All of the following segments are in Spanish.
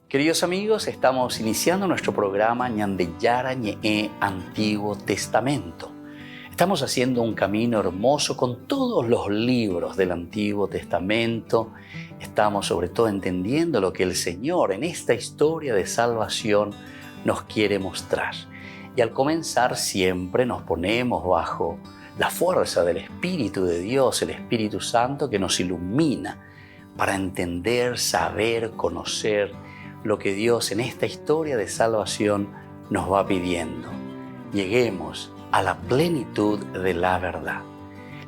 Queridos amigos, estamos iniciando nuestro programa Ñandeyara Ñe'e Antiguo Testamento. Estamos haciendo un camino hermoso con todos los libros del Antiguo Testamento. Estamos sobre todo entendiendo lo que el Señor en esta historia de salvación nos quiere mostrar. Y al comenzar siempre nos ponemos bajo la fuerza del Espíritu de Dios, el Espíritu Santo que nos ilumina para entender, saber, conocer lo que Dios en esta historia de salvación nos va pidiendo. Lleguemos a la plenitud de la verdad.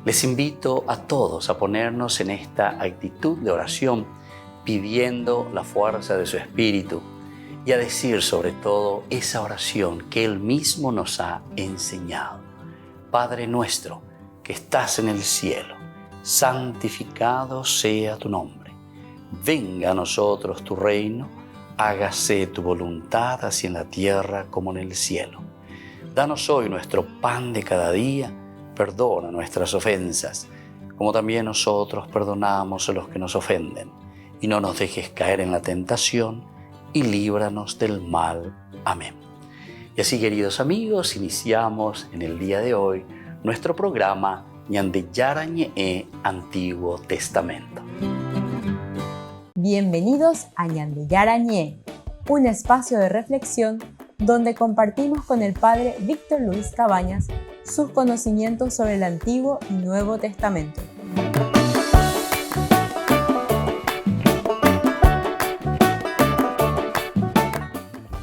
Les invito a todos a ponernos en esta actitud de oración, pidiendo la fuerza de su Espíritu y a decir sobre todo esa oración que Él mismo nos ha enseñado. Padre nuestro que estás en el cielo, santificado sea tu nombre. Venga a nosotros tu reino, hágase tu voluntad así en la tierra como en el cielo. Danos hoy nuestro pan de cada día, perdona nuestras ofensas, como también nosotros perdonamos a los que nos ofenden. Y no nos dejes caer en la tentación, y líbranos del mal. Amén. Y así, queridos amigos, iniciamos en el día de hoy nuestro programa Ñandeyara Ñe'e Antiguo Testamento. Bienvenidos a Ñandeyara Ñe'e, un espacio de reflexión donde compartimos con el Padre Víctor Luis Cabañas sus conocimientos sobre el Antiguo y Nuevo Testamento.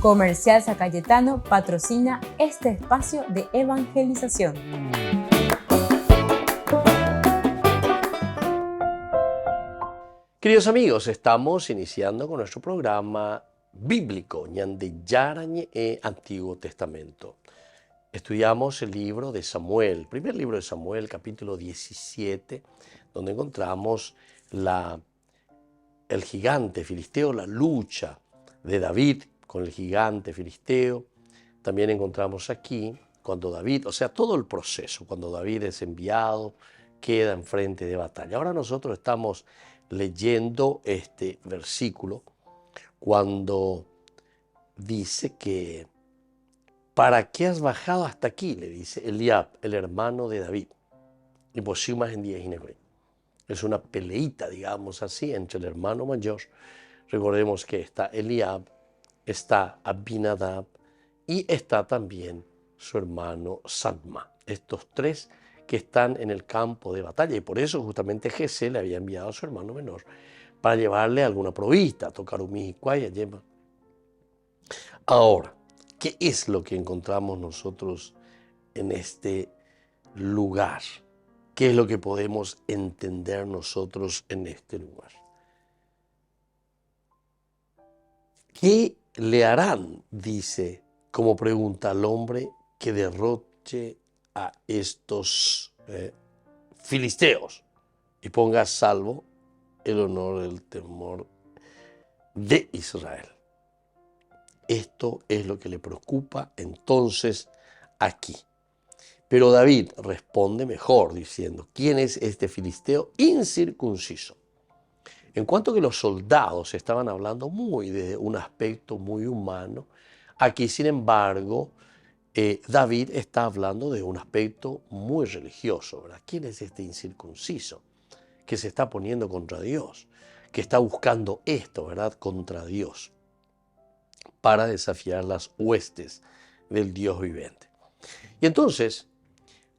Comercial San Cayetano patrocina este espacio de evangelización. Queridos amigos, estamos iniciando con nuestro programa bíblico, Ñandeyara Ñe'e Antiguo Testamento. Estudiamos el libro de Samuel, el primer libro de Samuel, capítulo 17, donde encontramos el gigante filisteo, la lucha de David con el gigante filisteo. También encontramos aquí cuando David, o sea, todo el proceso, cuando David es enviado, queda en frente de batalla. Ahora nosotros estamos leyendo este versículo cuando dice que ¿para qué has bajado hasta aquí? Le dice Eliab, el hermano de David. Y posimas en día es una peleita, digamos así, entre el hermano mayor. Recordemos que está Eliab, está Abinadab y está también su hermano Samma. Estos tres que están en el campo de batalla, y por eso justamente Jesé le había enviado a su hermano menor para llevarle alguna provista, tocar un mijicuaya, lleva. Ahora, ¿qué es lo que encontramos nosotros en este lugar? ¿Qué es lo que podemos entender nosotros en este lugar? ¿Qué le harán, dice, como pregunta al hombre que derroche a estos filisteos y ponga a salvo el honor del temor de Israel? Esto es lo que le preocupa entonces aquí. Pero David responde mejor diciendo, ¿quién es este filisteo incircunciso? En cuanto que los soldados estaban hablando muy de un aspecto muy humano, aquí sin embargo David está hablando de un aspecto muy religioso, ¿verdad? ¿Quién es este incircunciso que se está poniendo contra Dios? Que está buscando esto, ¿verdad? Contra Dios, para desafiar las huestes del Dios viviente. Y entonces,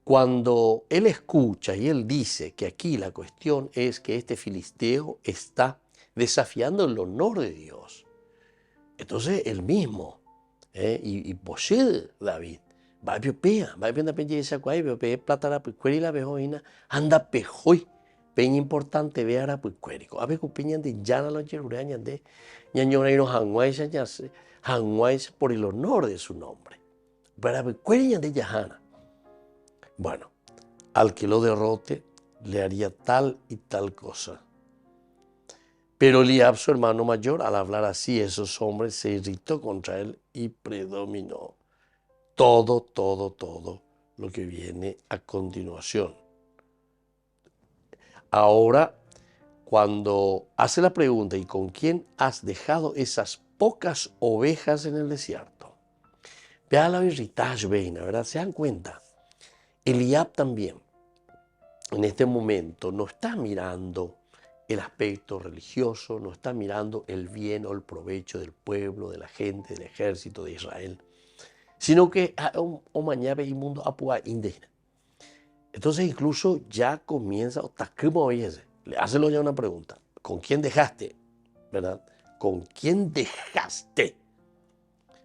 cuando él escucha y él dice que aquí la cuestión es que este filisteo está desafiando el honor de Dios, entonces él mismo, y posee David, va a peña esa cuay, va a plata la picueri la vejoina, anda pejoy, peña importante ve ara picuerico, a ver que peña de llana los yerureañas de ñañoreiro hanguais por el honor de su nombre, para picueri de yahana. Bueno, al que lo derrote le haría tal y tal cosa. Pero Eliab, su hermano mayor, al hablar así, esos hombres se irritó contra él y predominó todo lo que viene a continuación. Ahora, cuando hace la pregunta, ¿y con quién has dejado esas pocas ovejas en el desierto. Vean la ¿verdad? ¿Se dan cuenta? Eliab también, en este momento, no está mirando el aspecto religioso, no está mirando el bien o el provecho del pueblo, de la gente, del ejército de Israel, sino que mañana hay mundo apua indígena. Entonces incluso ya comienza, le hace ya una pregunta, ¿con quién dejaste? ¿Verdad? ¿Con quién dejaste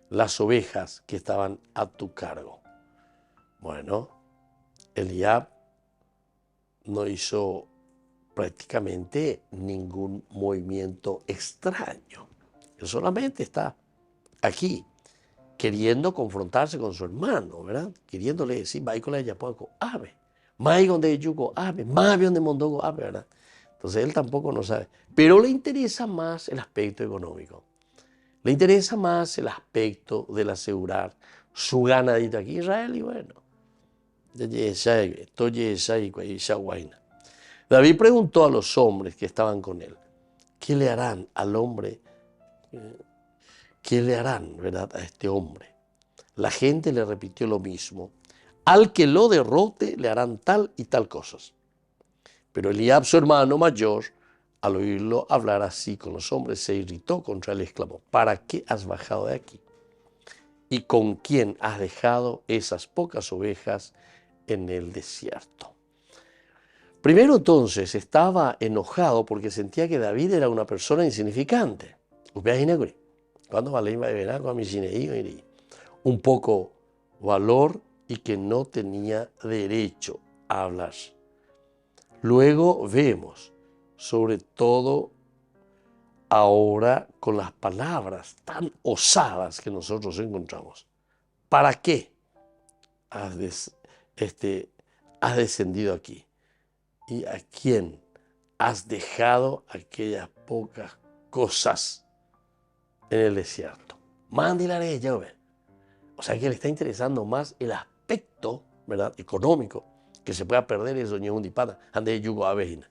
las ovejas que estaban a tu cargo? Bueno, Eliab no hizo prácticamente ningún movimiento extraño. Él solamente está aquí queriendo confrontarse con su hermano, ¿verdad? Queriéndole decir, va con la yapoco, ave, mai donde yugo, ave, mai donde mondogo, ave, ¿verdad? Entonces él tampoco no sabe, pero le interesa más el aspecto económico. Le interesa más el aspecto del asegurar su ganadito aquí en Israel y bueno. David preguntó a los hombres que estaban con él, ¿qué le harán al hombre? ¿Qué le harán, verdad, a este hombre? La gente le repitió lo mismo. Al que lo derrote le harán tal y tal cosas. Pero Eliab, su hermano mayor, al oírlo hablar así con los hombres, se irritó contra él y exclamó, ¿para qué has bajado de aquí? ¿Y con quién has dejado esas pocas ovejas en el desierto? Primero entonces estaba enojado porque sentía que David era una persona insignificante. Un poco valor y que no tenía derecho a hablar. Luego vemos, sobre todo ahora con las palabras tan osadas que nosotros encontramos. ¿Para qué has descendido aquí? ¿Y a quién has dejado aquellas pocas cosas en el desierto? Mándilare ya, ¿ve? O sea que le está interesando más el aspecto, ¿verdad?, económico, que se pueda perder eso ni un dipata, ande yugo avejina,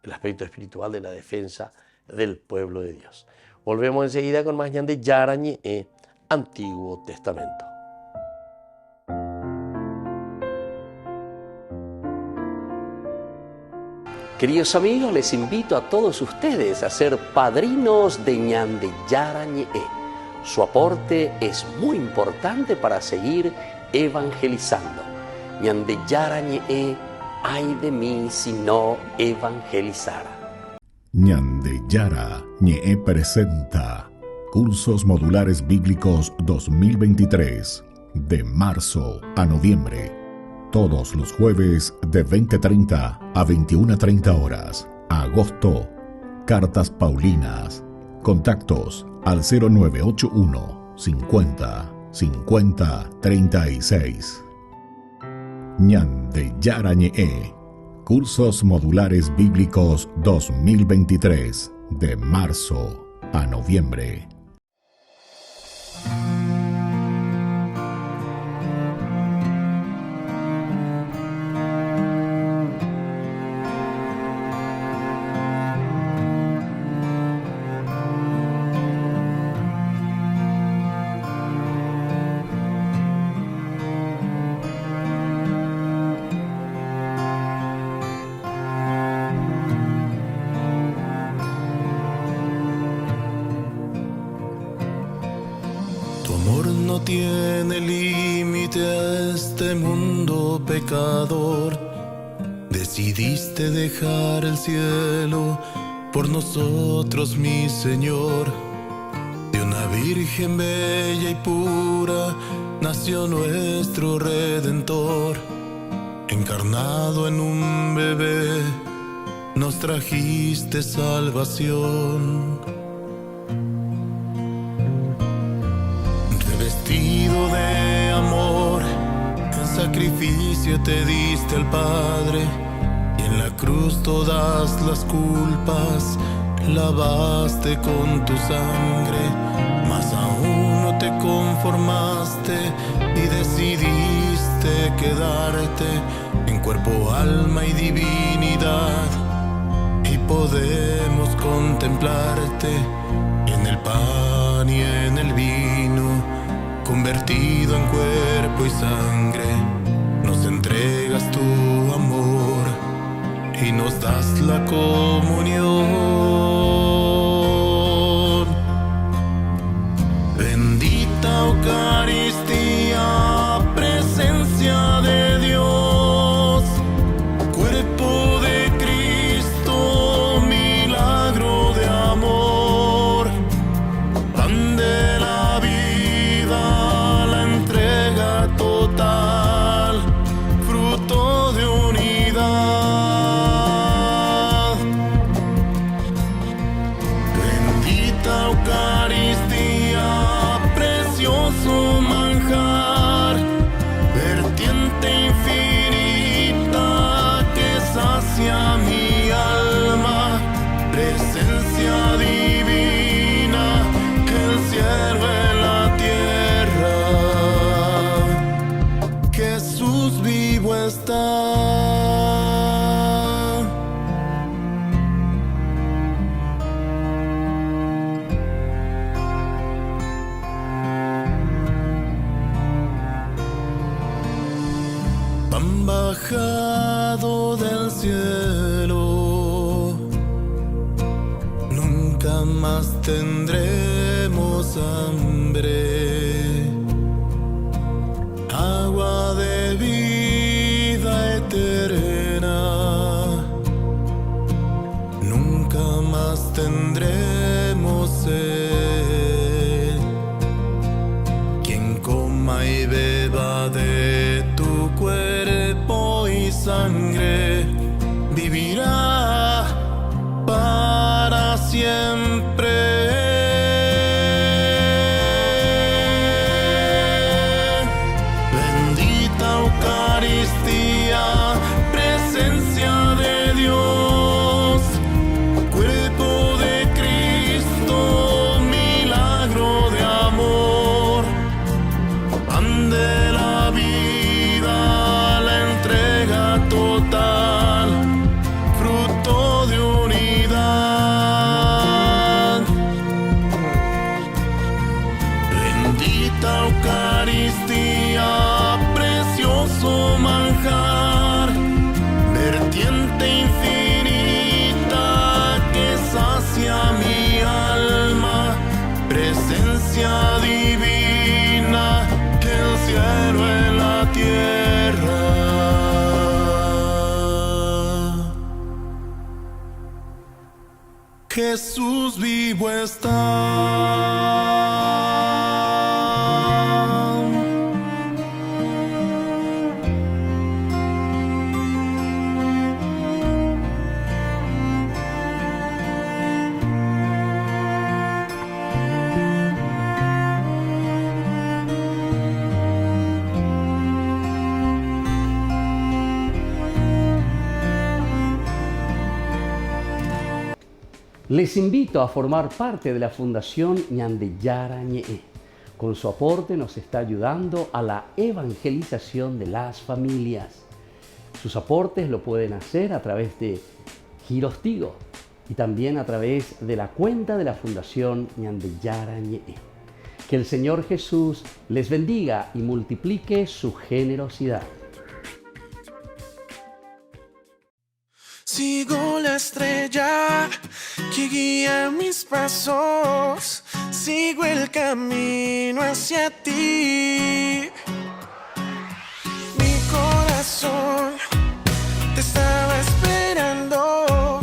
el aspecto espiritual de la defensa del pueblo de Dios. Volvemos enseguida con más de Yarañe, Antiguo Testamento. Queridos amigos, les invito a todos ustedes a ser padrinos de Ñande Yarañe. Su aporte es muy importante para seguir evangelizando. Ñande Yarañe, ay de mí si no evangelizara. Ñande Yarañe presenta Cursos Modulares Bíblicos 2023, de marzo a noviembre. Todos los jueves de 20:30 a 21:30 horas. Agosto. Cartas Paulinas. Contactos al 0981 50 50 36. Ñande Yarañe. Cursos Modulares Bíblicos 2023, de marzo a noviembre. Tiene límite a este mundo pecador. Decidiste dejar el cielo por nosotros, mi Señor. De una virgen bella y pura nació nuestro Redentor. Encarnado en un bebé, nos trajiste salvación. Revestido de amor, en sacrificio te diste al Padre, y en la cruz todas las culpas lavaste con tu sangre. Mas aún no te conformaste y decidiste quedarte en cuerpo, alma y divinidad, y podemos contemplarte en en el pan y en el vino, convertido en cuerpo y sangre, nos entregas tu amor y nos das la comunión. Bendita Eucaristía, presencia de Dios, cuerpo de Cristo, milagro de amor, pan de la vida, la entrega total, fruto de unidad. Bendita Eucaristía, precioso manjar, vertiente infinita que sacia mi alma, presencia divina que el cielo en la tierra, Jesús vivo está. Pan bajado del cielo, nunca más tendremos hambre. Agua de vida eterna, nunca más tendremos sed. Quien coma y beba de tu cuerpo y sangre, vivirá para siempre. Bendita Eucaristía, presencia de Dios, cuerpo de Cristo, milagro de amor, pan de la vida, la entrega total, fruto de unidad. Bendita Eucaristía, precioso manjar, vertiente infinita que sacia mi alma, presencia divina que el cielo en la tierra. Jesús vivo está. Les invito a formar parte de la Fundación Ñandeyara Ñe'e. Con su aporte nos está ayudando a la evangelización de las familias. Sus aportes lo pueden hacer a través de Giros Tigo y también a través de la cuenta de la Fundación Ñandeyara Ñe'e. Que el Señor Jesús les bendiga y multiplique su generosidad. Sigo la estrella que guía mis pasos, sigo el camino hacia ti. Mi corazón te estaba esperando,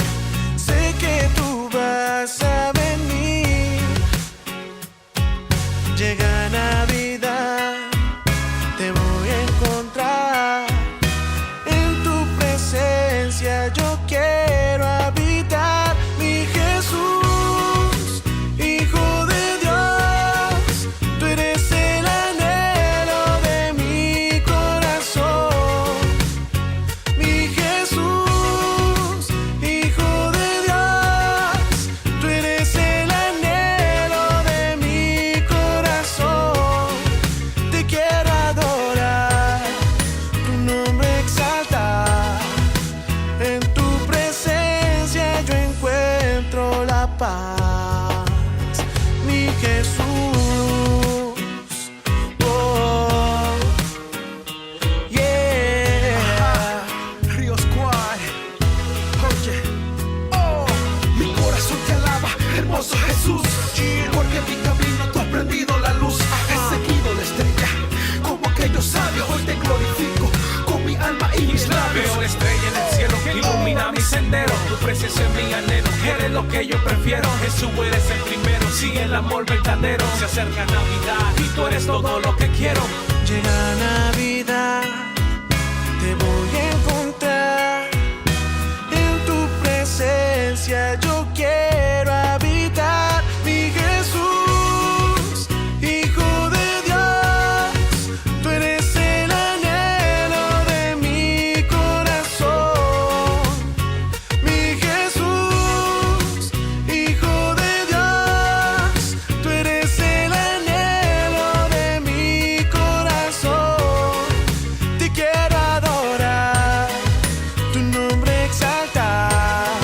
sé que tú vas a venir. Llega Navidad, te voy a encontrar en tu presencia. Yo quiero habitar, mi Jesús, Hijo de Dios. Tú eres el anhelo de mi corazón, mi Jesús, Hijo de Dios. Tú eres el anhelo de mi corazón. el amor verdadero. Se acerca Navidad y tú eres todo lo que quiero. Llega Navidad, te voy a encontrar. En tu presencia yo quiero habitar. Mi Jesús, Hijo de Dios, tú eres el anhelo de mi corazón. Mi Jesús, Hijo de Dios, tú eres el anhelo de mi corazón. Te quiero adorar, tu nombre exaltar.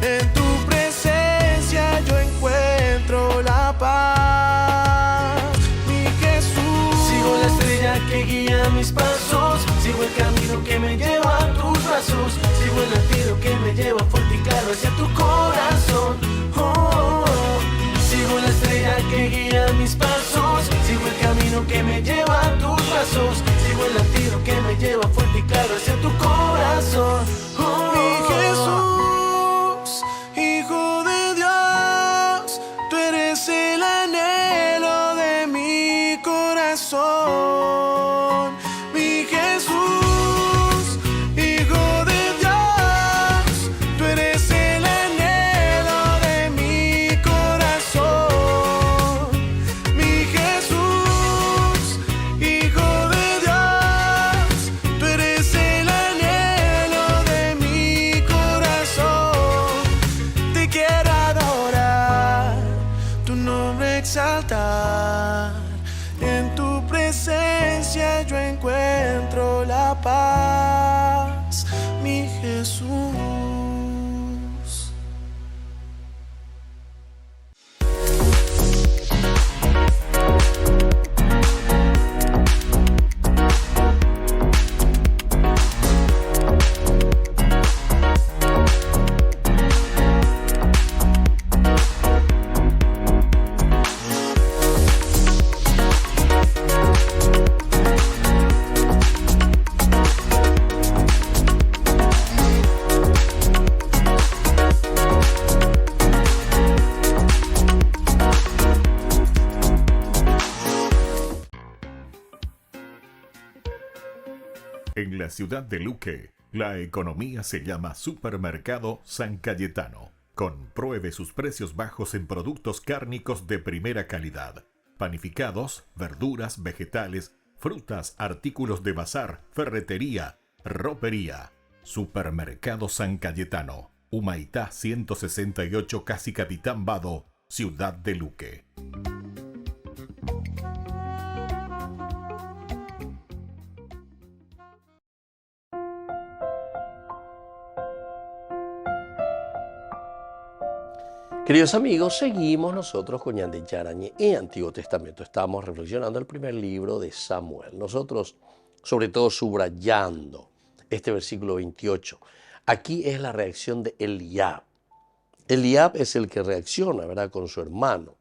En tu presencia yo encuentro la paz. Mi Jesús, sigo la estrella que guía mis pasos, sigo el camino que me lleva a tus brazos, sigo el latido que me lleva fuerte y claro hacia tu corazón. Oh, oh, oh. Sigo la estrella que guía mis pasos, sigo el camino que me lleva a tus brazos, sigo el latido que me lleva fuerte y claro hacia tu corazón. Oh, mi Jesús, Hijo de Dios, tú eres el anhelo de mi corazón. Mi Jesús, Hijo de Dios, tú eres el anhelo de mi corazón. Mi Jesús, Hijo de Dios, tú eres el anhelo de mi corazón. Te quiero adorar, tu nombre exaltar. En tu presencia yo encuentro la paz, mi Jesús. En la ciudad de Luque, la economía se llama Supermercado San Cayetano. Compruebe sus precios bajos en productos cárnicos de primera calidad. Panificados, verduras, vegetales, frutas, artículos de bazar, ferretería, ropería. Supermercado San Cayetano. Humaitá 168, casi Capitán Vado, ciudad de Luque. Queridos amigos, seguimos nosotros con Ñande Yarañe en Antiguo Testamento. Estamos reflexionando el primer libro de Samuel. Nosotros, sobre todo, subrayando este versículo 28. Aquí es la reacción de Eliab. Eliab es el que reacciona, ¿verdad?, con su hermano.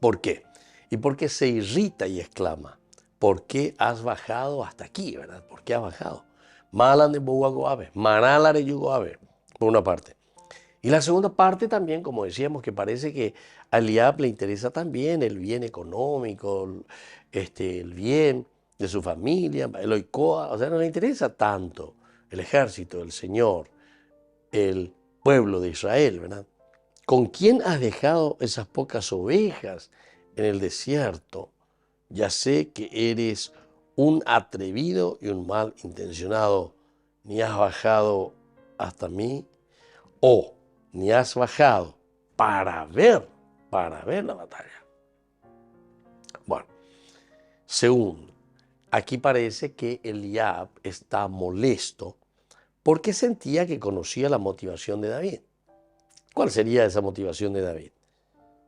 ¿Por qué? Y porque se irrita y exclama: ¿por qué has bajado hasta aquí, verdad? ¿Por qué has bajado? Malan de Boagoabe, Manalare Yugoabe, por una parte. Y la segunda parte también, como decíamos, que parece que a Eliab le interesa también el bien económico, el bien de su familia, el oikoa, o sea, no le interesa tanto el ejército, el Señor, el pueblo de Israel, ¿verdad? ¿Con quién has dejado esas pocas ovejas en el desierto? Ya sé que eres un atrevido y un mal intencionado, ni has bajado hasta mí, o ni has bajado para ver la batalla. Bueno, segundo, aquí parece que Eliab está molesto porque sentía que conocía la motivación de David. ¿Cuál sería esa motivación de David?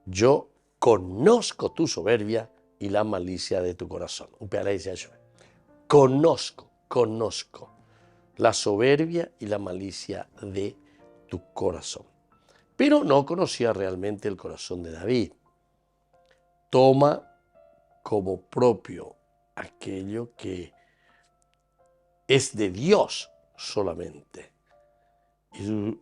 Yo conozco tu soberbia y la malicia de tu corazón. Conozco la soberbia y la malicia de tu corazón. Pero no conocía realmente el corazón de David. Toma como propio aquello que es de Dios solamente.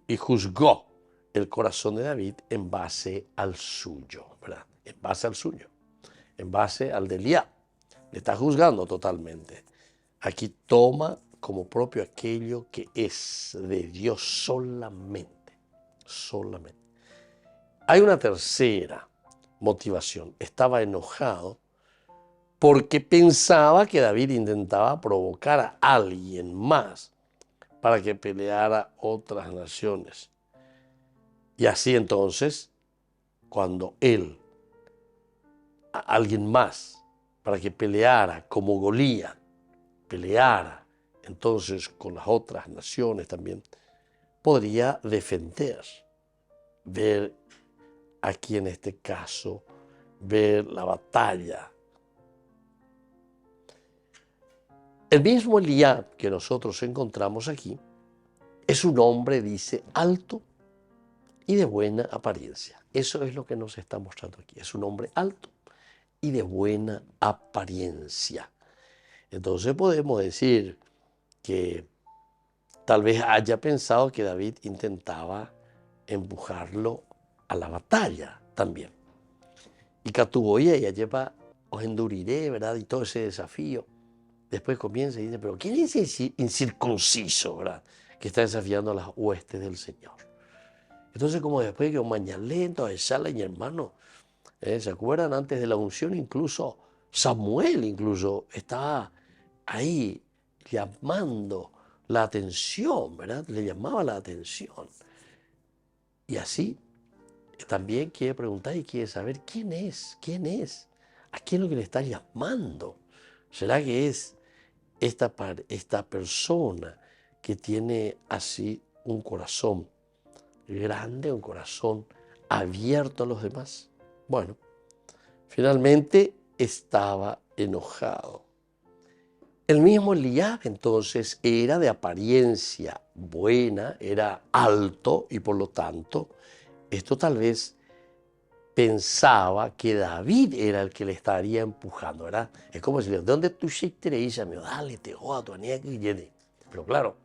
Y juzgó el corazón de David en base al suyo. en base al suyo, en base al de Eliab. Le está juzgando totalmente. Aquí toma como propio aquello que es de Dios solamente. Solamente. Hay una tercera motivación. Estaba enojado porque pensaba que David intentaba provocar a alguien más para que peleara otras naciones. Y así entonces, cuando él, a alguien más, para que peleara como Goliat, peleara entonces con las otras naciones también, podría defender, ver aquí en este caso, ver la batalla. El mismo Eliab que nosotros encontramos aquí es un hombre, dice, alto y de buena apariencia. Eso es lo que nos está mostrando aquí. Es un hombre alto y de buena apariencia. Entonces podemos decir que tal vez haya pensado que David intentaba empujarlo a la batalla también. Y Catuboya ya lleva, os enduriré, ¿verdad? Y todo ese desafío. Después comienza y dice, pero ¿quién es ese incircunciso, verdad? Que está desafiando a las huestes del Señor. Entonces, como después que Mañalento, Esala y mi hermano, ¿se acuerdan? Antes de la unción, incluso Samuel estaba ahí llamando la atención, ¿verdad? Le llamaba la atención. Y así también quiere preguntar y quiere saber quién es, a quién es lo que le está llamando. ¿Será que es esta persona que tiene así un corazón grande, un corazón abierto a los demás? Bueno, finalmente estaba enojado. El mismo Eliab entonces era de apariencia buena, era alto y por lo tanto esto tal vez pensaba que David era el que le estaría empujando, ¿verdad? Es como si le digo, ¿dónde tú ella me dale, te joda, tu anía que llene? Pero claro,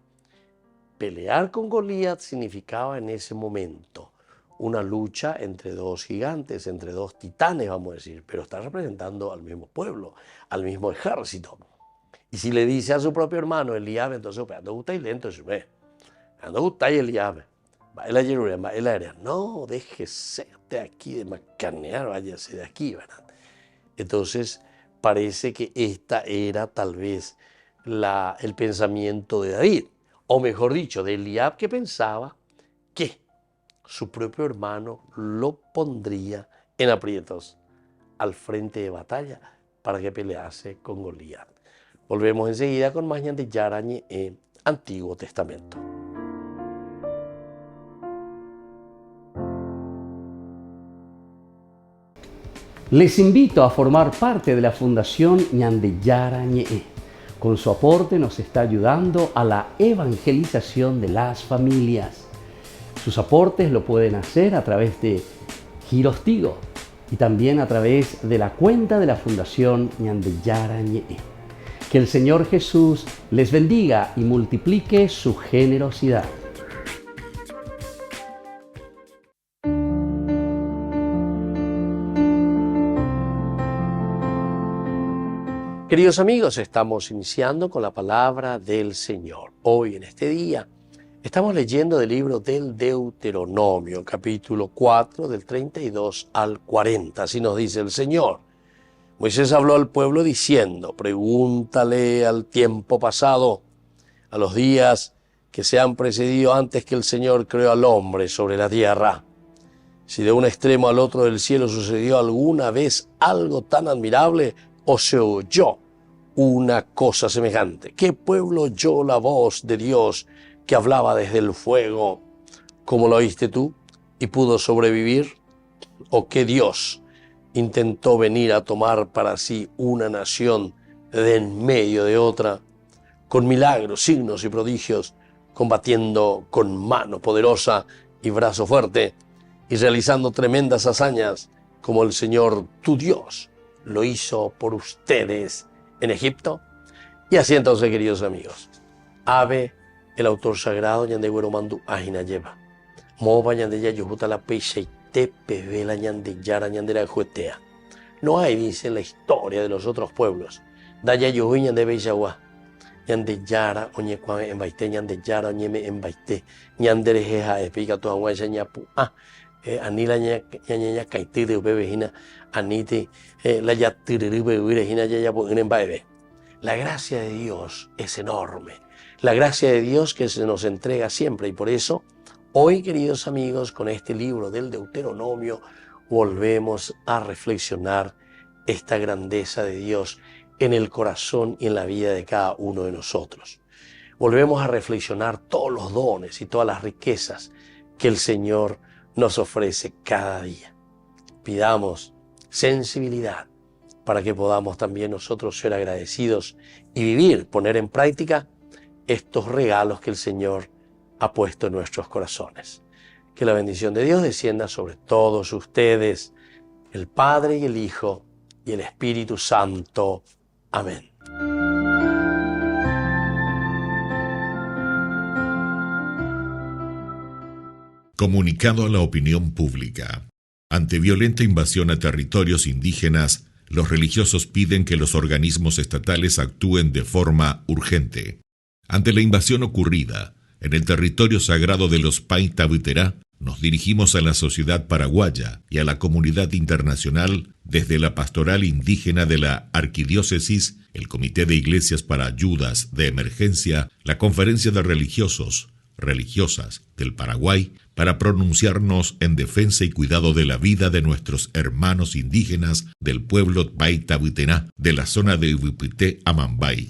pelear con Goliat significaba en ese momento una lucha entre dos gigantes, entre dos titanes, vamos a decir, pero está representando al mismo pueblo, al mismo ejército. Y si le dice a su propio hermano Eliab, entonces, ando gusta y lento, ando gusta y Eliab, va el Jerusalén, va el área, no, déjese de aquí de macanear, váyase de aquí, ¿verdad? Entonces, parece que esta era tal vez el pensamiento de David, o mejor dicho, de Eliab, que pensaba que su propio hermano lo pondría en aprietos al frente de batalla para que pelease con Goliat. Volvemos enseguida con más Ñan de Yarañe en Antiguo Testamento. Les invito a formar parte de la Fundación Ñan de Yarañe. Con su aporte nos está ayudando a la evangelización de las familias. Sus aportes lo pueden hacer a través de Giros Tigo y también a través de la cuenta de la Fundación Ñan de Yarañe. Que el Señor Jesús les bendiga y multiplique su generosidad. Queridos amigos, estamos iniciando con la palabra del Señor. Hoy, en este día, estamos leyendo del libro del Deuteronomio, capítulo 4, del 32 al 40. Así nos dice el Señor. Moisés habló al pueblo diciendo, pregúntale al tiempo pasado, a los días que se han precedido antes que el Señor creó al hombre sobre la tierra. Si de un extremo al otro del cielo sucedió alguna vez algo tan admirable o se oyó una cosa semejante. ¿Qué pueblo oyó la voz de Dios que hablaba desde el fuego, como lo oíste tú, y pudo sobrevivir? ¿O qué Dios intentó venir a tomar para sí una nación de en medio de otra, con milagros, signos y prodigios, combatiendo con mano poderosa y brazo fuerte, y realizando tremendas hazañas, como el Señor tu Dios lo hizo por ustedes en Egipto? Y así entonces, queridos amigos, Ave, el autor sagrado, Ñan de Güero Mandu Ajina lleva, Moba Ñan de Yayujuta la Peixe Tepevela Ñandeyara Ñandera Juetea. No hay, dice, en la historia de los otros pueblos. Daya Yuhui Ñande Beyagua. Ñandeyara, Oñecuame en Baité, Ñandeyara, Oñeme en Baité, Ñanderejeja, Epica, Tuanguaya, Ñapu. Anila Ñaña Caití de Ubebejina, Anite, la Yatiriribe, Ubirejina, Yayapu, en Baebe. La gracia de Dios es enorme. La gracia de Dios que se nos entrega siempre. Y por eso, hoy, queridos amigos, con este libro del Deuteronomio, volvemos a reflexionar esta grandeza de Dios en el corazón y en la vida de cada uno de nosotros. Volvemos a reflexionar todos los dones y todas las riquezas que el Señor nos ofrece cada día. Pidamos sensibilidad para que podamos también nosotros ser agradecidos y vivir, poner en práctica estos regalos que el Señor ha puesto en nuestros corazones. Que la bendición de Dios descienda sobre todos ustedes, el Padre y el Hijo y el Espíritu Santo. Amén. Comunicado a la opinión pública. Ante violenta invasión a territorios indígenas, los religiosos piden que los organismos estatales actúen de forma urgente. Ante la invasión ocurrida en el territorio sagrado de los Paitabuiterá, nos dirigimos a la sociedad paraguaya y a la comunidad internacional desde la Pastoral Indígena de la Arquidiócesis, el Comité de Iglesias para Ayudas de Emergencia, la Conferencia de Religiosos, Religiosas del Paraguay, para pronunciarnos en defensa y cuidado de la vida de nuestros hermanos indígenas del pueblo Paitabuiterá de la zona de Ubipité, Amambay.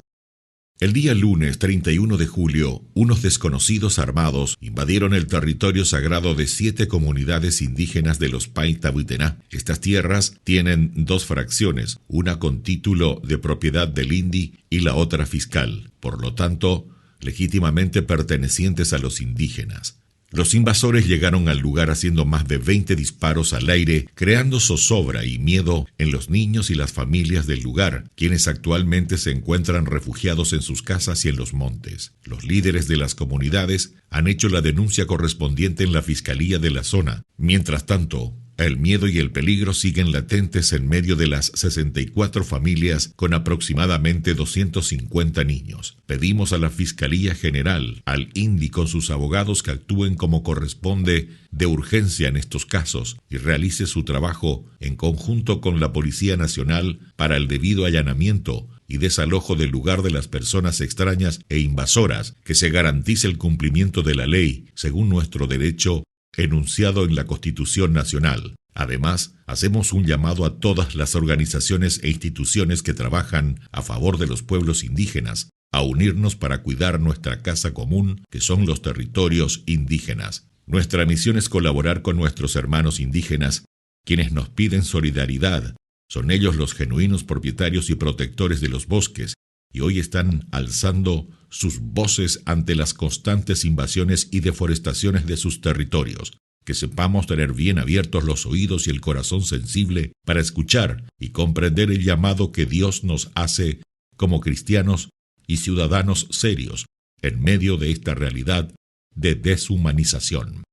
El día lunes 31 de julio, unos desconocidos armados invadieron el territorio sagrado de 7 comunidades indígenas de los Paitabuiterá. Estas tierras tienen 2 fracciones, una con título de propiedad del INDI y la otra fiscal, por lo tanto, legítimamente pertenecientes a los indígenas. Los invasores llegaron al lugar haciendo más de 20 disparos al aire, creando zozobra y miedo en los niños y las familias del lugar, quienes actualmente se encuentran refugiados en sus casas y en los montes. Los líderes de las comunidades han hecho la denuncia correspondiente en la fiscalía de la zona. Mientras tanto, el miedo y el peligro siguen latentes en medio de las 64 familias con aproximadamente 250 niños. Pedimos a la Fiscalía General, al INDI con sus abogados que actúen como corresponde de urgencia en estos casos y realice su trabajo en conjunto con la Policía Nacional para el debido allanamiento y desalojo del lugar de las personas extrañas e invasoras, que se garantice el cumplimiento de la ley según nuestro derecho enunciado en la Constitución Nacional. Además, hacemos un llamado a todas las organizaciones e instituciones que trabajan a favor de los pueblos indígenas a unirnos para cuidar nuestra casa común, que son los territorios indígenas. Nuestra misión es colaborar con nuestros hermanos indígenas, quienes nos piden solidaridad. Son ellos los genuinos propietarios y protectores de los bosques, y hoy están alzando sus voces ante las constantes invasiones y deforestaciones de sus territorios. Que sepamos tener bien abiertos los oídos y el corazón sensible para escuchar y comprender el llamado que Dios nos hace como cristianos y ciudadanos serios en medio de esta realidad de deshumanización.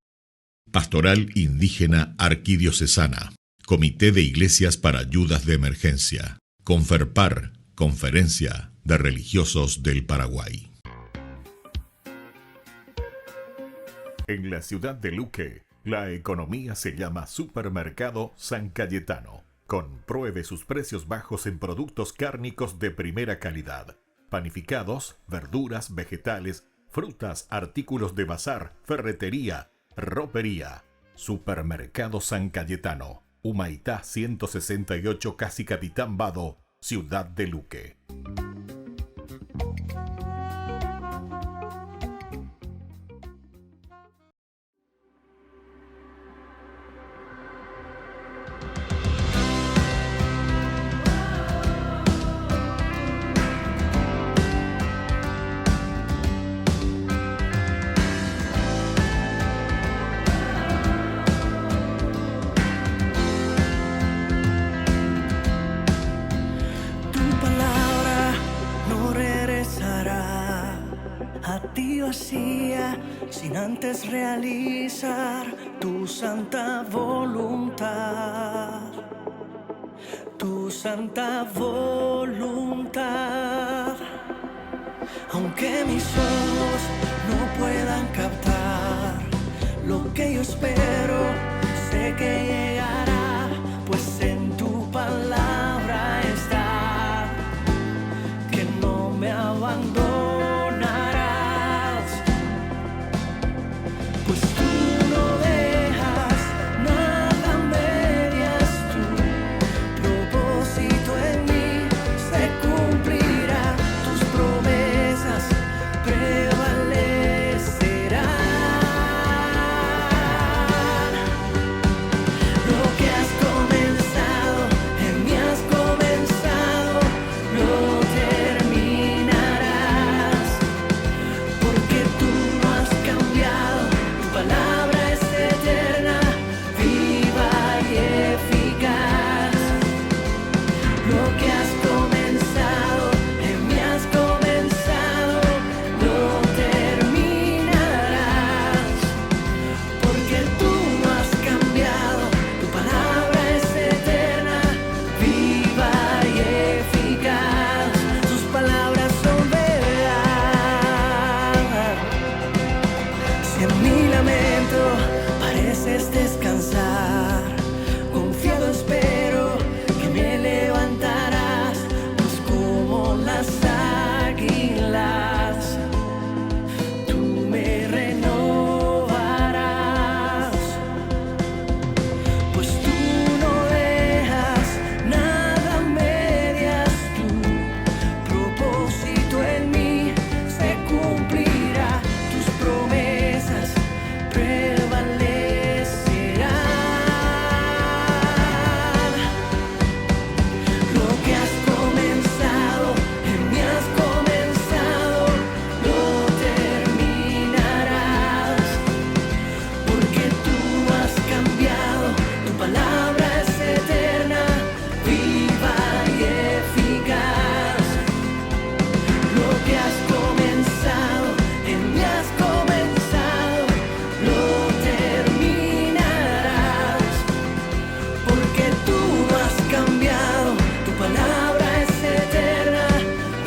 Pastoral Indígena Arquidiocesana, Comité de Iglesias para Ayudas de Emergencia, Conferpar, Conferencia de Religiosos del Paraguay. En la ciudad de Luque, la economía se llama Supermercado San Cayetano. Compruebe sus precios bajos en productos cárnicos de primera calidad. Panificados, verduras, vegetales, frutas, artículos de bazar, ferretería, ropería. Supermercado San Cayetano, Humaitá 168, Casi Capitán Vado, Ciudad de Luque. Sin antes realizar tu santa voluntad, tu santa voluntad. Aunque mis ojos no puedan captar lo que yo espero, sé que llegará, pues en tu palabra está, que no me abandonarás, pues tú no dejas nada a medias, tu propósito en mí se cumplirá, tus promesas prevalecerán. Lo que has comenzado, en mí has comenzado, lo terminarás, porque tú no has cambiado, tu palabra es eterna, viva y eficaz. Lo que has comenzado, en mí has comenzado, lo terminarás, porque tú no has cambiado, tu palabra es eterna, viva y eficaz. Tus palabras son verdad. Si en mi lamento pareces descansar, confiado espero que me levantarás, pues como las águilas tú me renovarás, pues tú no dejas nada a medias, tu propósito en mí se cumplirá, tus promesas prevalecerán. Lo que has comenzado, en mí has comenzado, lo terminarás, porque tú no has cambiado, tu palabra es eterna, viva y eficaz. Lo que has comenzado, en mí has comenzado, lo terminarás, porque tú no has cambiado, tu palabra es eterna,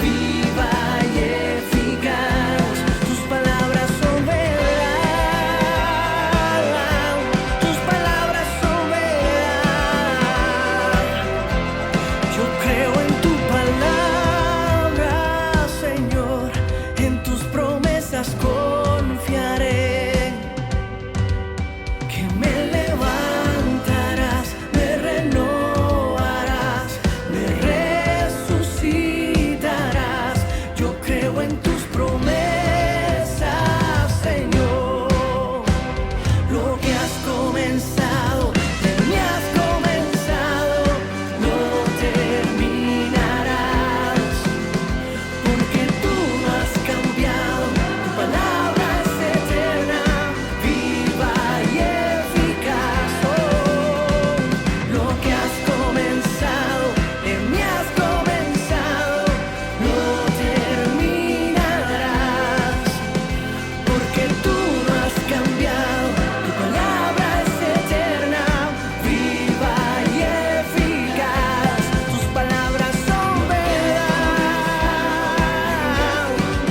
viva y eficaz. Tus palabras son verdad, tus palabras son verdad. Yo creo en tu palabra, Señor, en tus promesas confiaré, que me levantarás, me renovarás, me resucitarás. Yo creo en tus promesas, Señor. Lo que has comenzado, en mí has comenzado, lo terminarás, porque tú no has cambiado, tu palabra es eterna, viva y eficaz. Oh, lo que has comenzado, en mí has comenzado, lo terminarás, porque tú no has cambiado, tu palabra es eterna, viva y eficaz. Tus palabras son verdad,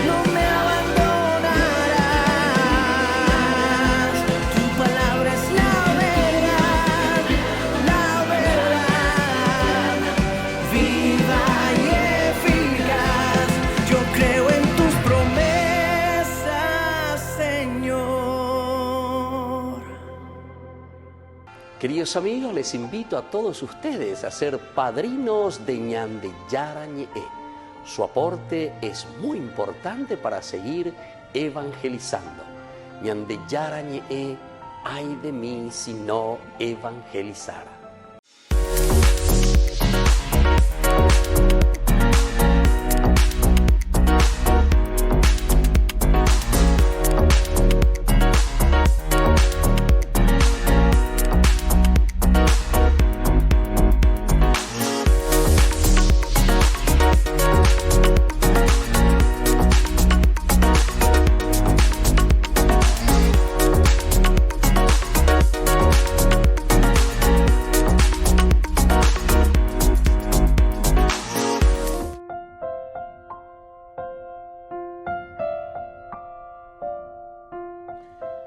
no me abandonarás. Tu palabra es la verdad, viva y eficaz. Yo creo en tus promesas, Señor. Queridos amigos, les invito a todos ustedes a ser padrinos de Ñandeyara Ñe'e. Su aporte es muy importante para seguir evangelizando. Ñandeyara Ñe'e, ay de mí si no evangelizara.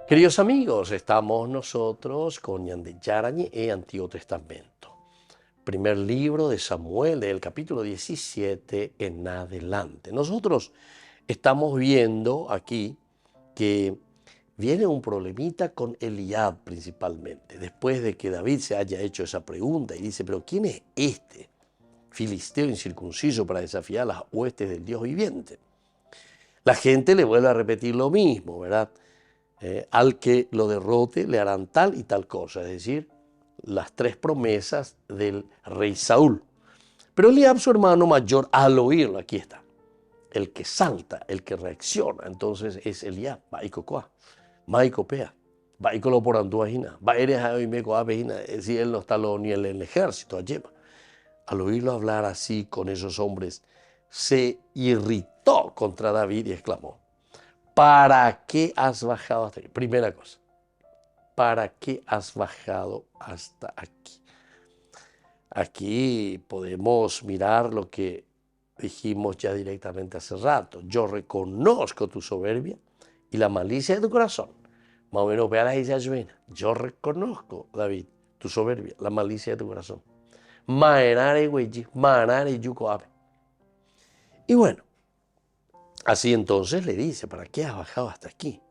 Queridos amigos, estamos nosotros con Ñandeyarañe e Antiguo Testamento. Primer libro de Samuel, del capítulo 17 en adelante. Nosotros estamos viendo aquí que viene un problemita con Eliab principalmente, después de que David se haya hecho esa pregunta y dice, pero ¿quién es este filisteo incircunciso para desafiar las huestes del Dios viviente? La gente le vuelve a repetir lo mismo, ¿verdad? Al que lo derrote le harán tal y tal cosa, es decir, las tres promesas del rey Saúl. Pero Eliab, su hermano mayor, al oírlo, aquí está, el que salta, el que reacciona, entonces es Eliab, Baikokoa, Maikopea, Baikolo por Antuajina, Baereja y Mecoabejina, es decir, él no está ni en el ejército, alleva. Al oírlo hablar así con esos hombres, se irritó contra David y exclamó, ¿para qué has bajado hasta aquí? Primera cosa, ¿para qué has bajado hasta aquí? Aquí podemos mirar lo que dijimos ya directamente hace rato. Yo reconozco tu soberbia y la malicia de tu corazón. Más o menos, vea la isla Yuena. Yo reconozco, David, tu soberbia, la malicia de tu corazón. Maenare güey, manare yuko abe. Y bueno, así entonces le dice, ¿para qué has bajado hasta aquí?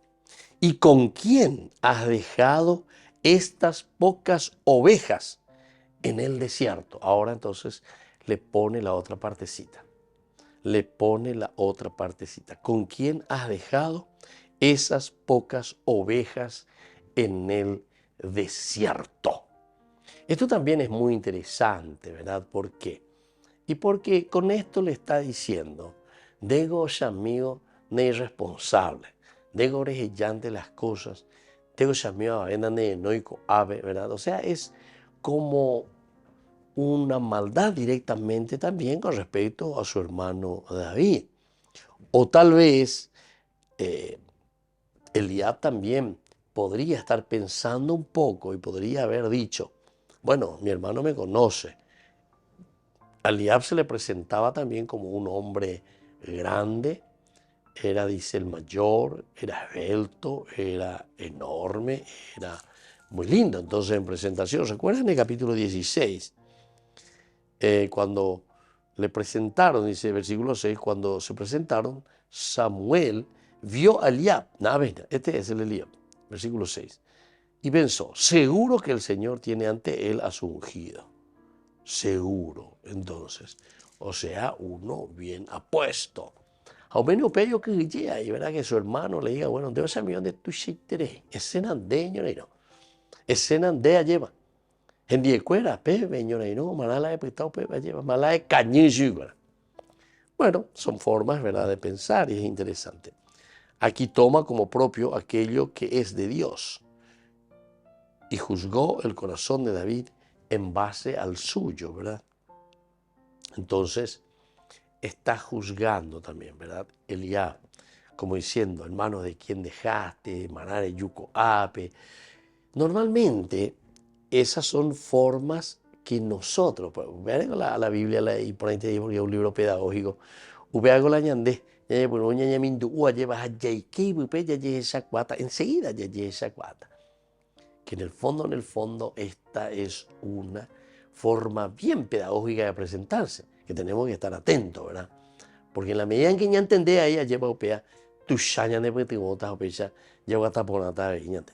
¿Y con quién has dejado estas pocas ovejas en el desierto? Ahora entonces le pone la otra partecita. Le pone la otra partecita. ¿Con quién has dejado esas pocas ovejas en el desierto? Esto también es muy interesante, ¿verdad? ¿Por qué? Y porque con esto le está diciendo, Dego amigo ne irresponsable, Dego rejillante las cosas, Dego amigo avena ne noico ave, ¿verdad? O sea, es como una maldad directamente también con respecto a su hermano David. O tal vez Eliab también podría estar pensando un poco y podría haber dicho, bueno, mi hermano me conoce. A Eliab se le presentaba también como un hombre grande, era, dice, el mayor, era esbelto, era enorme, era muy lindo. Entonces, en presentación, ¿recuerdan el capítulo 16? Cuando le presentaron, dice el versículo 6, cuando se presentaron, Samuel vio a Eliab, este es el Eliab, versículo 6, y pensó, seguro que el Señor tiene ante él a su ungido. Seguro, entonces, o sea, uno bien apuesto. Aumento pello que guía y verá que su hermano le diga, bueno, Dios mío, de tu chitere, escena de ñoreino, escena de lleva. En diecuera, pepe, ñoreino, malala de petao, pepe, lleva, malala de cañillo. Bueno, son formas, ¿verdad?, de pensar y es interesante. Aquí toma como propio aquello que es de Dios y juzgó el corazón de David en base al suyo, ¿verdad? Entonces, está juzgando también, ¿verdad? Eliab, como diciendo, hermano, ¿de quién dejaste? Manare yuko ape. Normalmente, esas son formas que nosotros, vean la Biblia, y por ahí te digo que es un libro pedagógico, vean la ñandé, enseguida ya esa cuata. Que en el fondo, esta es una forma bien pedagógica de presentarse, que tenemos que estar atentos, ¿verdad? Porque en la medida en que ya entendé a ella, lleva opea, tu shaña de petigotas opecha, lleva taponata de viñate.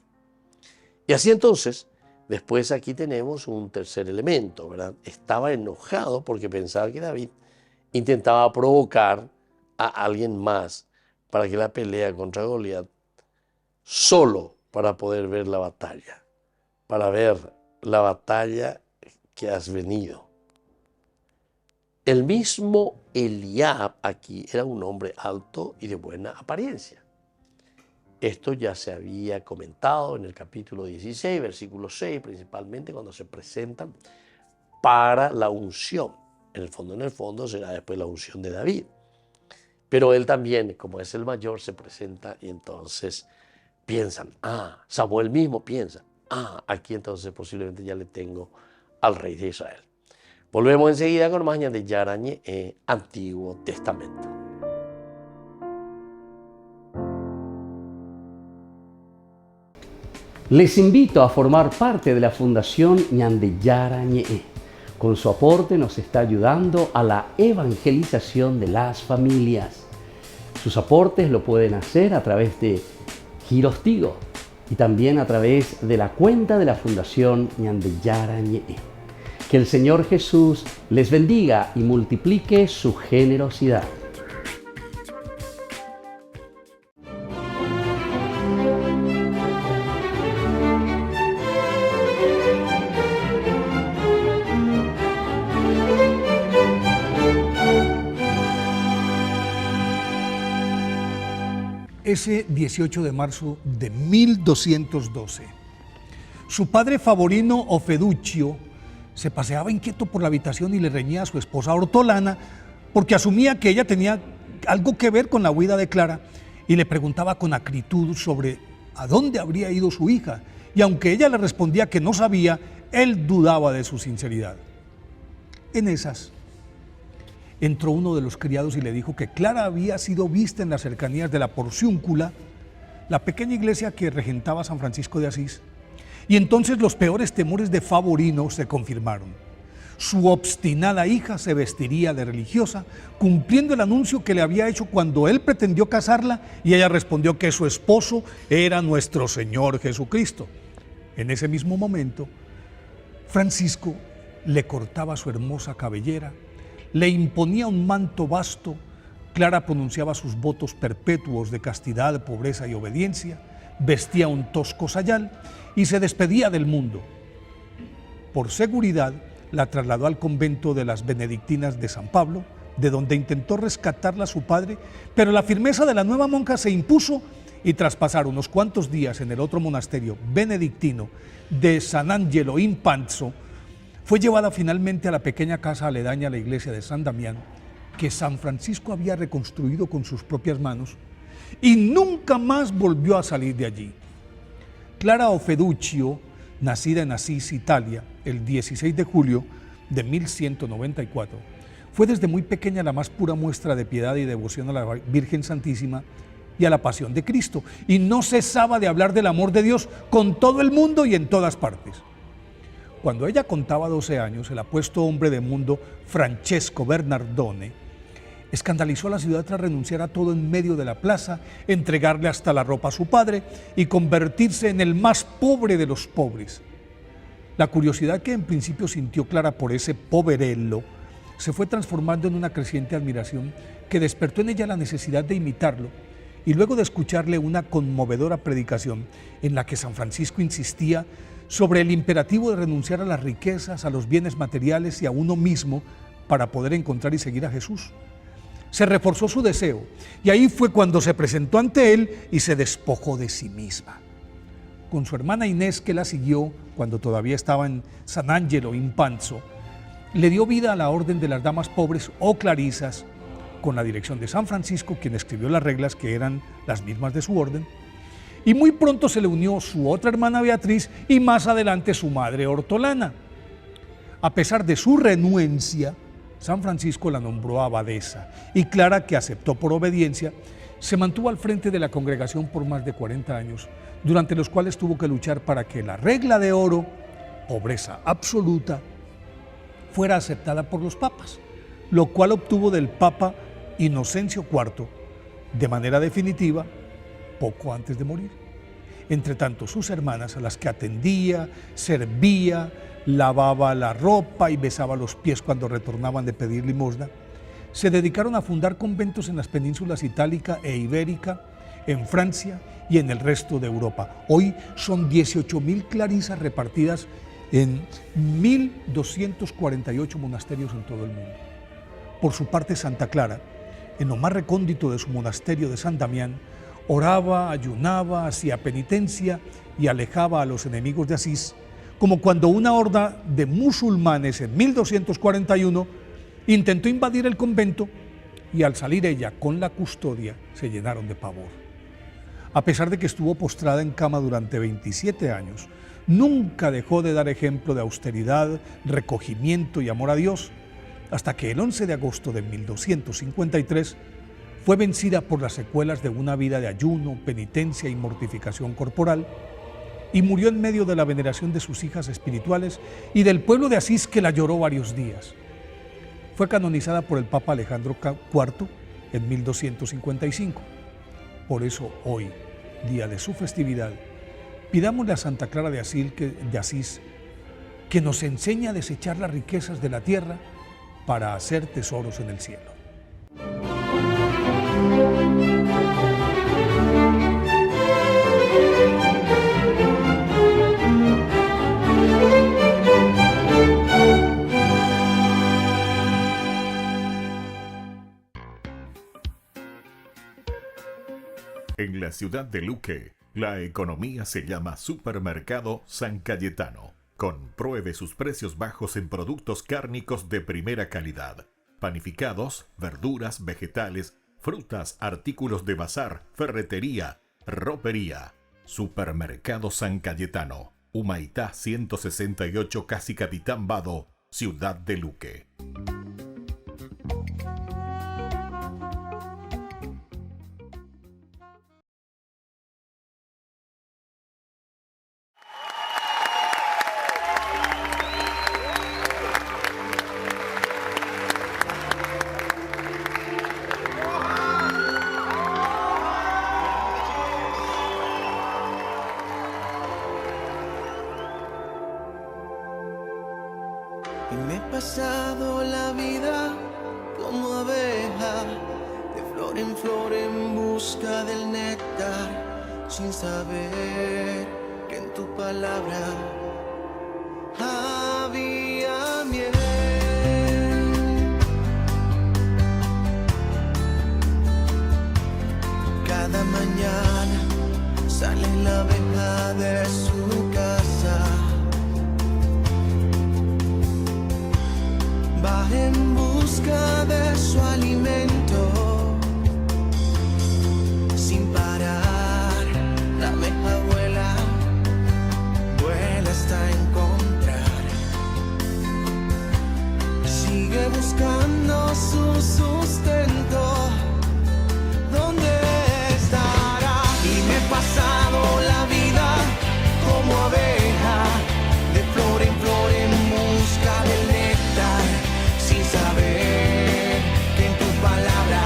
Y así entonces, después aquí tenemos un tercer elemento, ¿verdad? Estaba enojado porque pensaba que David intentaba provocar a alguien más para que la pelea contra Goliat solo para poder ver la batalla, para ver la batalla que has venido. El mismo Eliab aquí era un hombre alto y de buena apariencia. Esto ya se había comentado en el capítulo 16, versículo 6, principalmente cuando se presentan para la unción. En el fondo será después la unción de David. Pero él también, como es el mayor, se presenta y entonces piensan, Samuel mismo piensa, aquí entonces posiblemente ya le tengo al rey de Israel. Volvemos enseguida con más Ñandeyarañe Antiguo Testamento. Les invito a formar parte de la Fundación Ñandeyara Ñe'e. Con su aporte nos está ayudando a la evangelización de las familias. Sus aportes lo pueden hacer a través de Giros Tigo y también a través de la cuenta de la Fundación Ñandeyara Ñe'e. Que el Señor Jesús les bendiga y multiplique su generosidad. Ese 18 de marzo de 1212, su padre Favorino Ofeduccio se paseaba inquieto por la habitación y le reñía a su esposa Ortolana porque asumía que ella tenía algo que ver con la huida de Clara y le preguntaba con acritud sobre a dónde habría ido su hija, y aunque ella le respondía que no sabía, él dudaba de su sinceridad. En esas, entró uno de los criados y le dijo que Clara había sido vista en las cercanías de la Porciúncula, la pequeña iglesia que regentaba San Francisco de Asís, y entonces los peores temores de Favorino se confirmaron. Su obstinada hija se vestiría de religiosa, cumpliendo el anuncio que le había hecho cuando él pretendió casarla, y ella respondió que su esposo era nuestro Señor Jesucristo. En ese mismo momento, Francisco le cortaba su hermosa cabellera, le imponía un manto vasto, Clara pronunciaba sus votos perpetuos de castidad, pobreza y obediencia, vestía un tosco sayal y se despedía del mundo. Por seguridad, la trasladó al convento de las Benedictinas de San Pablo, de donde intentó rescatarla a su padre, pero la firmeza de la nueva monja se impuso y tras pasar unos cuantos días en el otro monasterio benedictino de San Angelo in Panzo, fue llevada finalmente a la pequeña casa aledaña a la iglesia de San Damián, que San Francisco había reconstruido con sus propias manos, y nunca más volvió a salir de allí. Clara Ofeduccio, nacida en Asís, Italia, el 16 de julio de 1194, fue desde muy pequeña la más pura muestra de piedad y devoción a la Virgen Santísima y a la Pasión de Cristo, y no cesaba de hablar del amor de Dios con todo el mundo y en todas partes. Cuando ella contaba 12 años, el apuesto hombre de mundo Francesco Bernardone escandalizó a la ciudad tras renunciar a todo en medio de la plaza, entregarle hasta la ropa a su padre y convertirse en el más pobre de los pobres. La curiosidad que en principio sintió Clara por ese poverello se fue transformando en una creciente admiración que despertó en ella la necesidad de imitarlo, y luego de escucharle una conmovedora predicación en la que San Francisco insistía sobre el imperativo de renunciar a las riquezas, a los bienes materiales y a uno mismo para poder encontrar y seguir a Jesús. Se reforzó su deseo, y ahí fue cuando se presentó ante él y se despojó de sí misma. Con su hermana Inés, que la siguió cuando todavía estaba en San Angelo in Panzo, le dio vida a la Orden de las Damas Pobres o Clarisas, con la dirección de San Francisco, quien escribió las reglas que eran las mismas de su orden, y muy pronto se le unió su otra hermana Beatriz y más adelante su madre Ortolana. A pesar de su renuencia, San Francisco la nombró abadesa, y Clara, que aceptó por obediencia, se mantuvo al frente de la congregación por más de 40 años, durante los cuales tuvo que luchar para que la regla de oro, pobreza absoluta, fuera aceptada por los papas, lo cual obtuvo del Papa Inocencio IV de manera definitiva poco antes de morir. Entre tanto, sus hermanas, a las que atendía, servía, lavaba la ropa y besaba los pies cuando retornaban de pedir limosna, se dedicaron a fundar conventos en las penínsulas itálica e ibérica, en Francia y en el resto de Europa. Hoy son 18.000 clarisas repartidas en 1.248 monasterios en todo el mundo. Por su parte, Santa Clara, en lo más recóndito de su monasterio de San Damián, oraba, ayunaba, hacía penitencia y alejaba a los enemigos de Asís, como cuando una horda de musulmanes en 1241 intentó invadir el convento y al salir ella con la custodia se llenaron de pavor. A pesar de que estuvo postrada en cama durante 27 años, nunca dejó de dar ejemplo de austeridad, recogimiento y amor a Dios, hasta que el 11 de agosto de 1253 fue vencida por las secuelas de una vida de ayuno, penitencia y mortificación corporal, y murió en medio de la veneración de sus hijas espirituales y del pueblo de Asís, que la lloró varios días. Fue canonizada por el Papa Alejandro IV en 1255. Por eso hoy, día de su festividad, pidámosle a Santa Clara de Asís que nos enseñe a desechar las riquezas de la tierra para hacer tesoros en el cielo. En la ciudad de Luque, la economía se llama Supermercado San Cayetano. Compruebe sus precios bajos en productos cárnicos de primera calidad. Panificados, verduras, vegetales, frutas, artículos de bazar, ferretería, ropería. Supermercado San Cayetano. Humaitá 168, Casi Capitán Vado, ciudad de Luque. Y me he pasado la vida como abeja, de flor en busca del néctar, sin saber que en tu palabra había miel. Cada mañana sale la abeja de su casa, va en busca de su alimento, sin parar. La abeja vuela, vuela hasta encontrar. Sigue buscando su sustento. ¿Dónde estará? Y me he pasado la vida como abeja, de flor en busca del néctar, sin saber que en tu palabra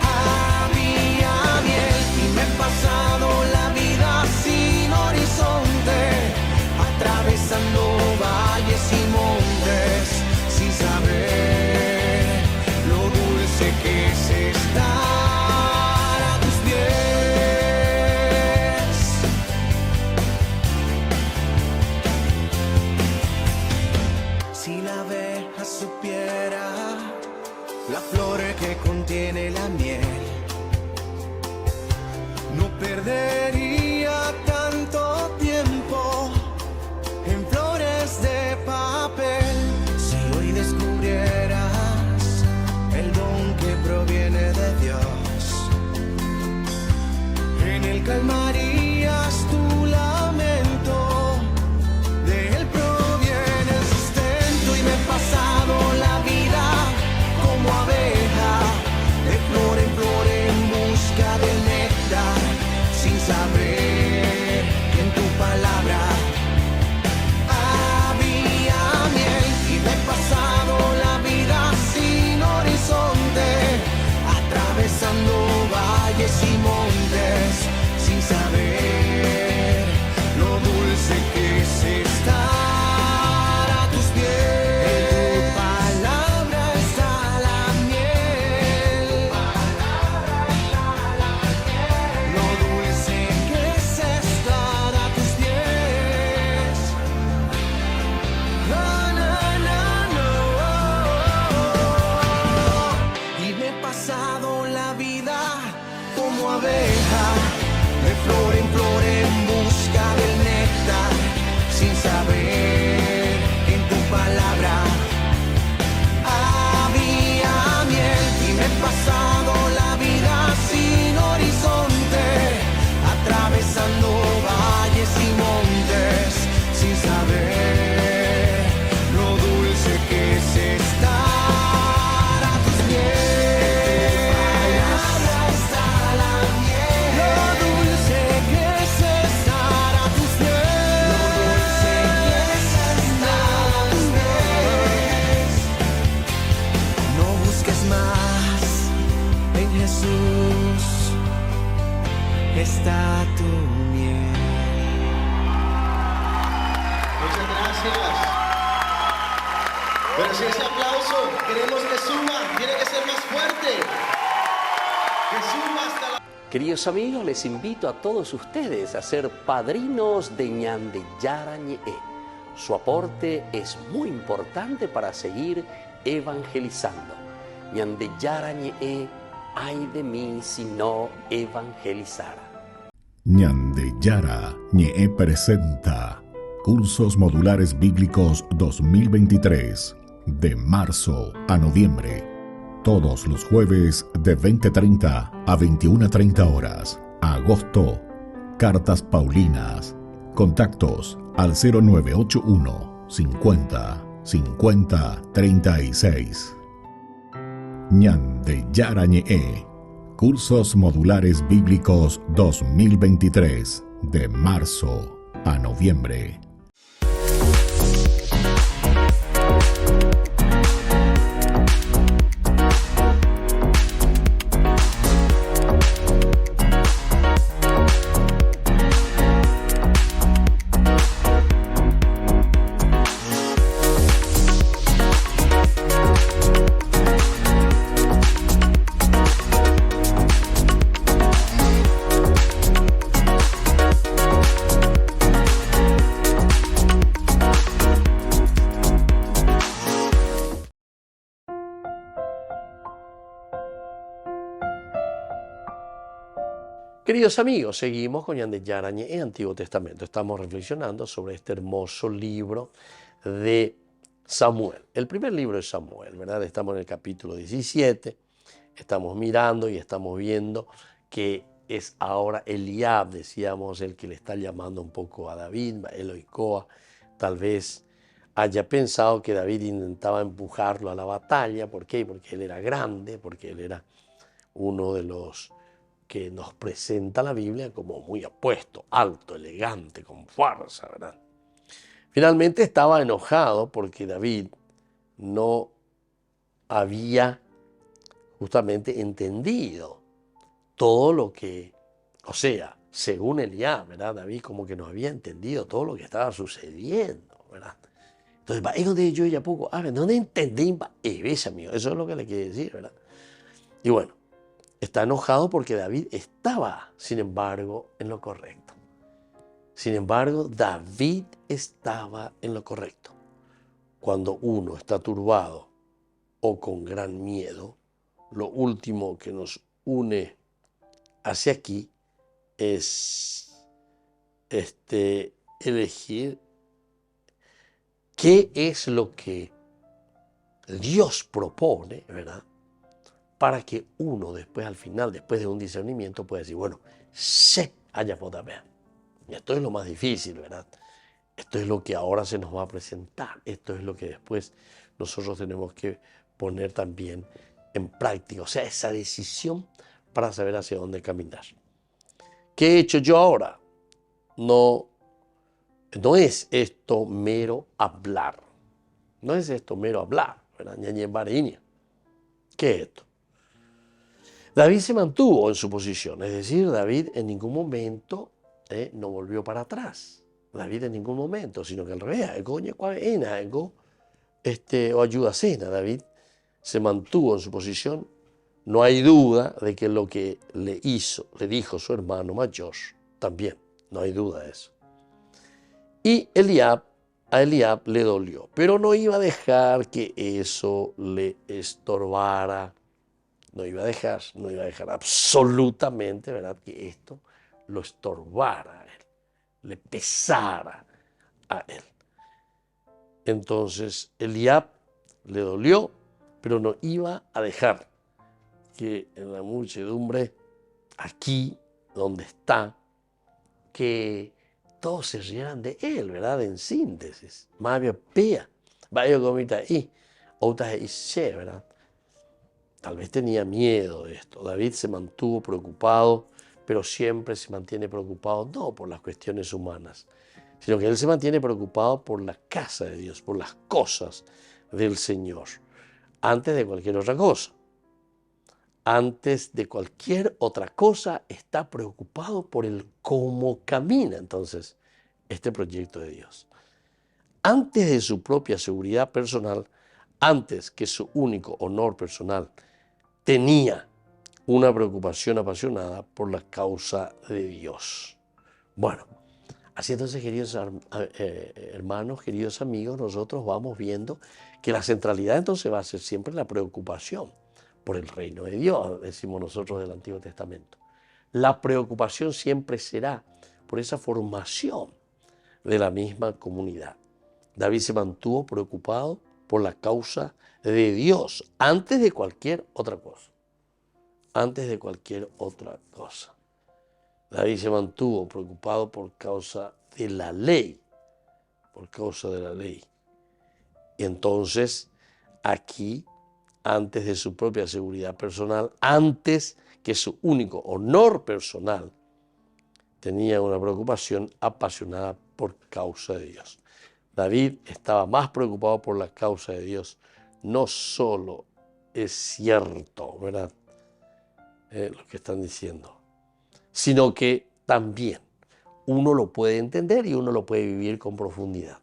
había miel. Y me he pasado la vida sin horizonte, atravesando valles y montes, sin saber lo dulce que es estar a tus pies. Si la abeja supiera la flor que contiene la miel, no perdería tanto tiempo en flores de papel. Si hoy descubrieras el don que proviene de Dios, en él calmarías tu lamento, de él proviene el sustento. Y me he pasado la vida como abeja, de flor en busca del néctar, sin saber está tu miel. Muchas gracias. Pero si ese aplauso queremos que suba, tiene que ser más fuerte. Que suba hasta la... Queridos amigos, les invito a todos ustedes a ser padrinos de Ñandeyara Ñe'e. Su aporte es muy importante para seguir evangelizando. Ñandeyara Ñe'e, ay de mí si no evangelizara. Ñandeyara Ñe'e presenta Cursos Modulares Bíblicos 2023, de marzo a noviembre. Todos los jueves de 20:30 a 21:30 horas. Agosto, Cartas Paulinas. Contactos al 0981 50 50 36. Ñandeyara Ñe'e. Cursos Modulares Bíblicos 2023, de marzo a noviembre. Queridos amigos, seguimos con Ñandeyara Ñe'e, Antiguo Testamento. Estamos reflexionando sobre este hermoso libro de Samuel. El primer libro de Samuel, ¿verdad? Estamos en el capítulo 17. Estamos mirando y estamos viendo que es ahora Eliab, decíamos, el que le está llamando un poco a David, Eloicoa. Tal vez haya pensado que David intentaba empujarlo a la batalla. ¿Por qué? Porque él era grande, porque él era uno de los que nos presenta la Biblia como muy apuesto, alto, elegante, con fuerza, ¿verdad? Finalmente estaba enojado porque David no había justamente entendido todo lo que, o sea, según Eliab, ¿verdad? David como que no había entendido todo lo que estaba sucediendo, ¿verdad? Entonces, es donde yo ya poco, no entendí, ves, amigo, eso es lo que le quiere decir, ¿verdad? Y bueno, está enojado porque David estaba, sin embargo, en lo correcto. Sin embargo, David estaba en lo correcto. Cuando uno está turbado o con gran miedo, lo último que nos une hacia aquí es elegir qué es lo que Dios propone, ¿verdad? Para que uno después, al final, después de un discernimiento, pueda decir, bueno, sé haya poder ver. Y esto es lo más difícil, ¿verdad? Esto es lo que ahora se nos va a presentar. Esto es lo que después nosotros tenemos que poner también en práctica. O sea, esa decisión para saber hacia dónde caminar. ¿Qué he hecho yo ahora? No es esto mero hablar. No es esto mero hablar, ¿verdad? ¿Qué es esto? David se mantuvo en su posición, es decir, David en ningún momento no volvió para atrás. David en ningún momento, sino que al revés, o ayuda cena. David se mantuvo en su posición. No hay duda de que lo que le dijo su hermano mayor también, no hay duda de eso. Y a Eliab le dolió, pero no iba a dejar que eso le estorbara. No iba a dejar absolutamente, ¿verdad?, que esto lo estorbara a él, le pesara a él. Entonces, Eliab le dolió, pero no iba a dejar que en la muchedumbre, aquí donde está, que todos se rieran de él, ¿verdad? En síntesis. Más bien, vaya comita ahí, otras dice, ¿verdad? Tal vez tenía miedo de esto. David se mantuvo preocupado, pero siempre se mantiene preocupado no por las cuestiones humanas, sino que él se mantiene preocupado por la casa de Dios, por las cosas del Señor, antes de cualquier otra cosa. antes de cualquier otra cosa, está preocupado por el cómo camina entonces este proyecto de Dios. Antes de su propia seguridad personal, antes que su único honor personal, tenía una preocupación apasionada por la causa de Dios. Bueno, así entonces, queridos hermanos, queridos amigos, nosotros vamos viendo que la centralidad entonces va a ser siempre la preocupación por el reino de Dios, decimos nosotros del Antiguo Testamento. La preocupación siempre será por esa formación de la misma comunidad. David se mantuvo preocupado por la causa de Dios antes de cualquier otra cosa. Antes de cualquier otra cosa. David se mantuvo preocupado por causa de la ley. Por causa de la ley. Y entonces, aquí, antes de su propia seguridad personal, antes que su único honor personal, tenía una preocupación apasionada por causa de Dios. David estaba más preocupado por la causa de Dios. No solo es cierto, ¿verdad? Lo que están diciendo, sino que también uno lo puede entender y uno lo puede vivir con profundidad,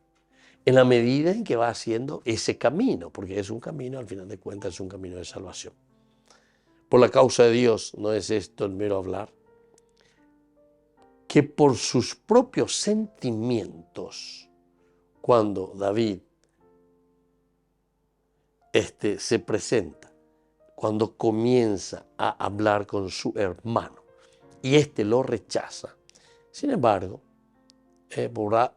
en la medida en que va haciendo ese camino, porque es un camino, al final de cuentas, es un camino de salvación. Por la causa de Dios, no es esto el mero hablar, que por sus propios sentimientos, cuando David se presenta, cuando comienza a hablar con su hermano y lo rechaza. Sin embargo,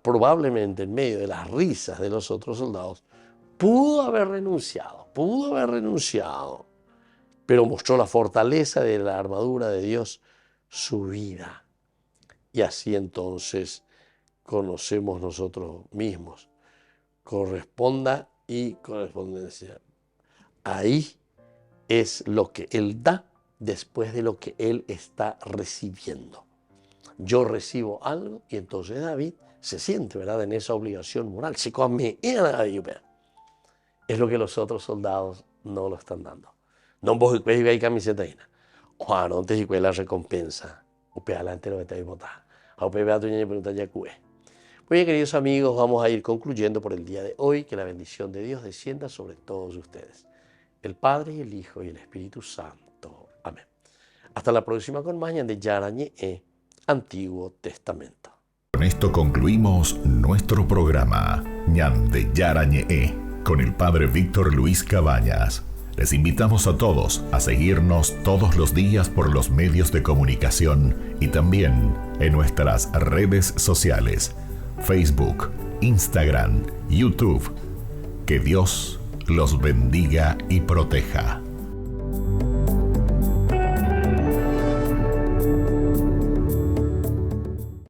probablemente en medio de las risas de los otros soldados, pudo haber renunciado, pero mostró la fortaleza de la armadura de Dios, su vida. Y así entonces conocemos nosotros mismos. Corresponda y correspondencia. Ahí es lo que Él da después de lo que Él está recibiendo. Yo recibo algo y entonces David se siente, ¿verdad?, en esa obligación moral. Es lo que los otros soldados no lo están dando. No vos y hay camiseta ahí. Juan, antes y la recompensa. Upe adelante lo que te votar. Muy bien, queridos amigos, vamos a ir concluyendo por el día de hoy. Que la bendición de Dios descienda sobre todos ustedes. El Padre, y el Hijo, y el Espíritu Santo. Amén. Hasta la próxima con más de Yarañe Antiguo Testamento. Con esto concluimos nuestro programa Ñande Yarañe con el Padre Víctor Luis Cabañas. Les invitamos a todos a seguirnos todos los días por los medios de comunicación y también en nuestras redes sociales, Facebook, Instagram, YouTube. Que Dios los bendiga y proteja.